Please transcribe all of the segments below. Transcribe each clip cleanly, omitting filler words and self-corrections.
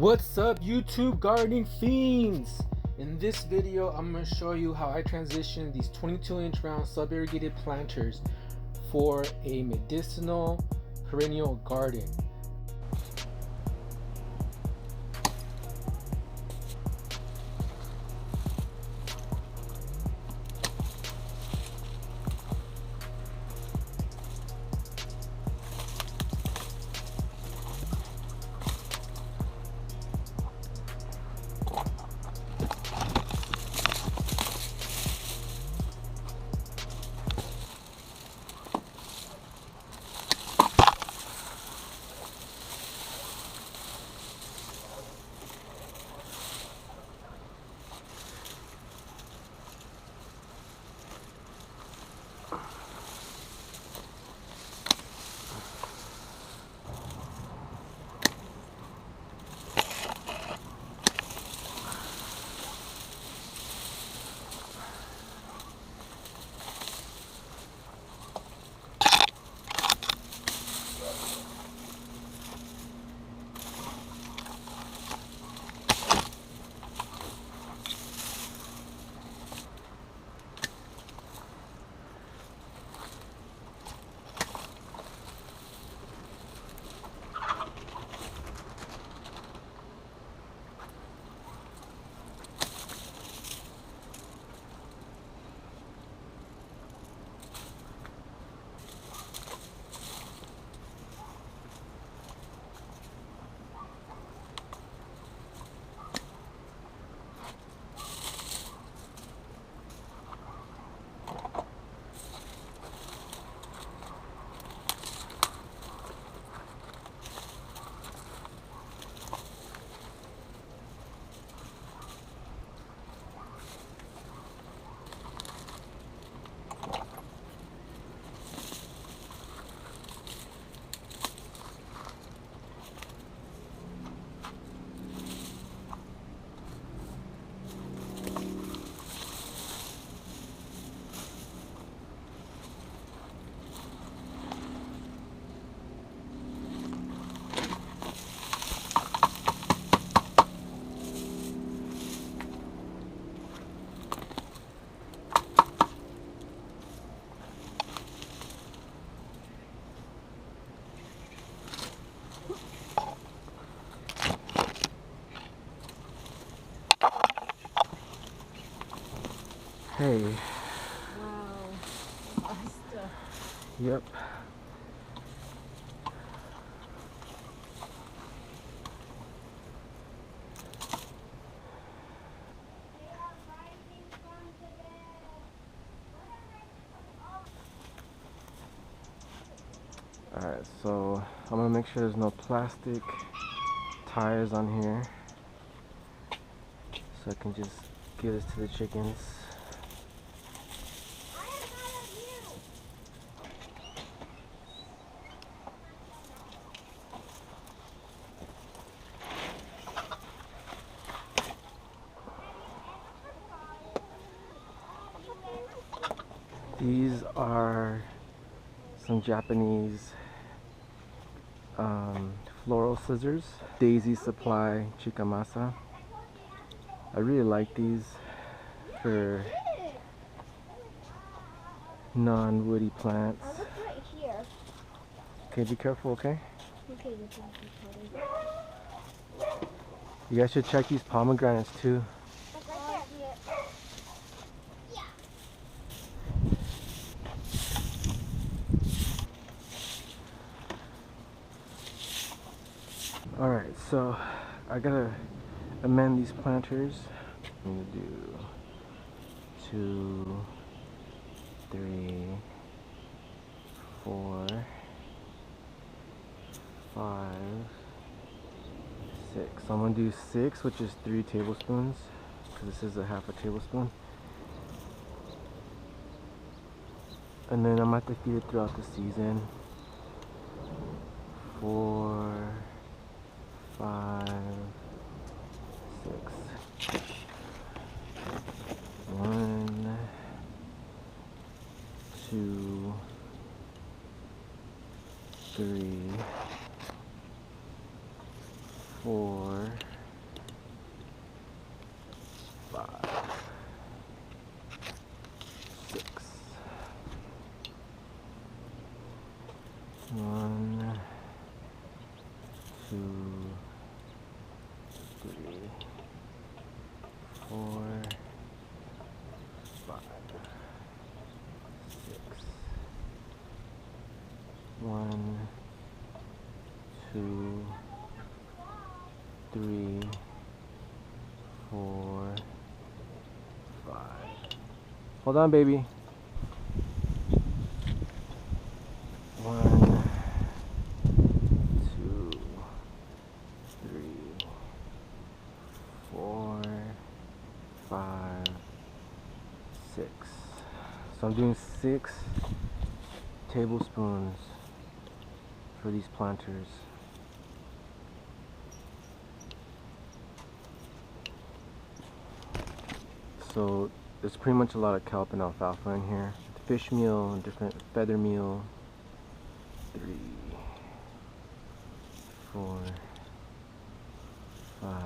What's up, YouTube gardening fiends? In this video I'm going to show you how I transition these 22-inch round sub-irrigated planters for a medicinal perennial garden. Hey. Wow. Pasta. Yep. Alright, so I'm gonna make sure there's no plastic tires on here so I can just give this to the chickens. These are some Japanese floral scissors, Daisy Supply Chikamasa. I really like these for non-woody plants. I'll look right here. Okay, be careful, okay? Okay, You guys should check these pomegranates too. Alright, so I gotta amend these planters. I'm gonna do 2, 3, 4, 5, 6. So I'm gonna do 6, which is 3 tablespoons, because this is a half a tablespoon. And then I'm gonna have to feed it throughout the season. 4, 5, 6. 1, 2, 3, 4, 1, 2, 3, 4, 5, 6. 1, 2, 3, 4, 5. Hold on, baby. 1, 2, 3, 4, 5, 6. So I'm doing 6 tablespoons for these planters. So there's pretty much a lot of kelp and alfalfa in here. Fish meal, different feather meal. 3, 4, 5.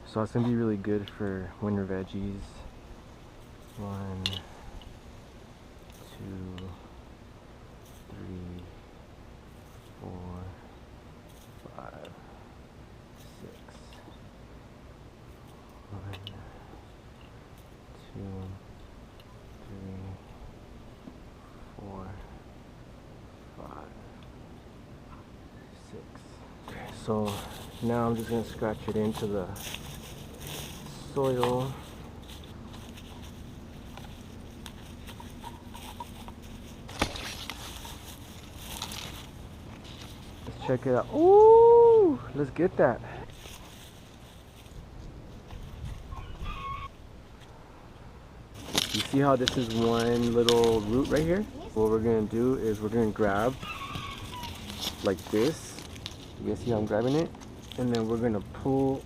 So it's gonna be really good for winter veggies. 1, 2, 3, 4, 5, 6. 1, 2, 3, 4, 5, 6. Okay, so now I'm just gonna scratch it into the soil. Let's check it out. Ooh, let's get that. You see how this is one little root right here? What we're gonna do is we're gonna grab like this. You can see how I'm grabbing it? And then we're gonna pull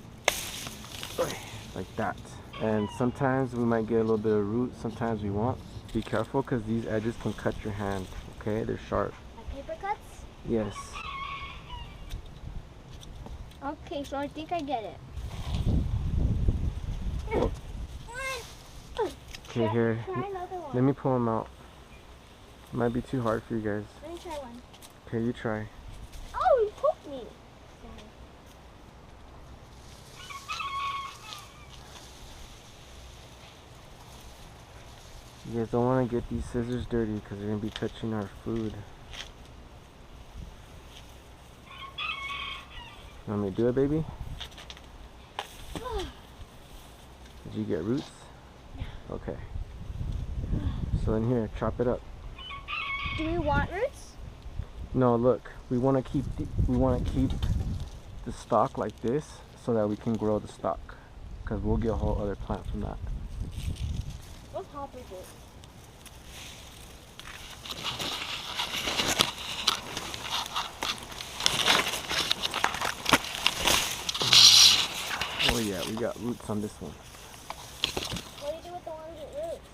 like that. And sometimes we might get a little bit of root, sometimes we won't. Be careful because these edges can cut your hand, okay? They're sharp. Like paper cuts? Yes. Okay, so I think I get it. Okay, here. Try another one. Let me pull them out. Might be too hard for you guys. Let me try one. Okay, you try. Oh, you poked me. You guys don't want to get these scissors dirty because they're going to be touching our food. You want me to do it, baby? Did you get roots? Okay. So in here, chop it up. Do we want roots? No, look. We want to keep the stalk like this so that we can grow the stalk, because we'll get a whole other plant from that. What top is it? Oh yeah, we got roots on this one. What do you do with the ones with roots?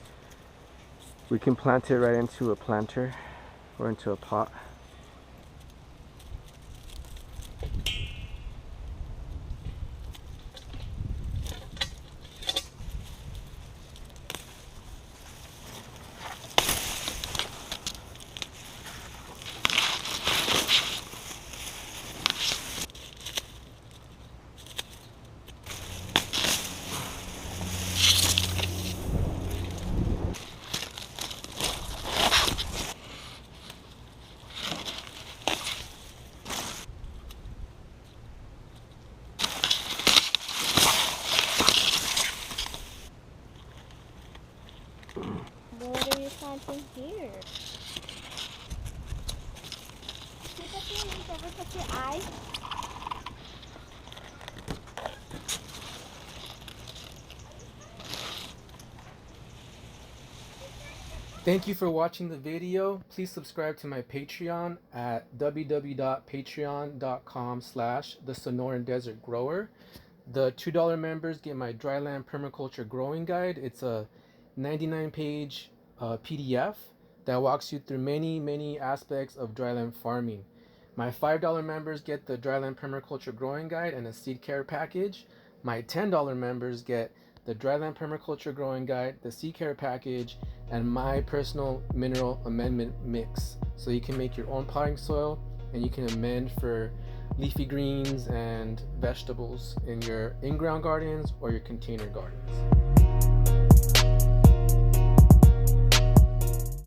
We can plant it right into a planter or into a pot. What are you planting here? Can you touch your knees, ever touch your eyes? Thank you for watching the video. Please subscribe to my Patreon at www.patreon.com/thesonoran-desert-grower. The $2 members get my dryland permaculture growing guide. It's a 99-page PDF that walks you through many aspects of dryland farming. My $5 members get the dryland permaculture growing guide and a seed care package. My $10 members get the Dryland Permaculture Growing Guide, the Seed Care Package, and my personal mineral amendment mix. So you can make your own potting soil and you can amend for leafy greens and vegetables in your in-ground gardens or your container gardens.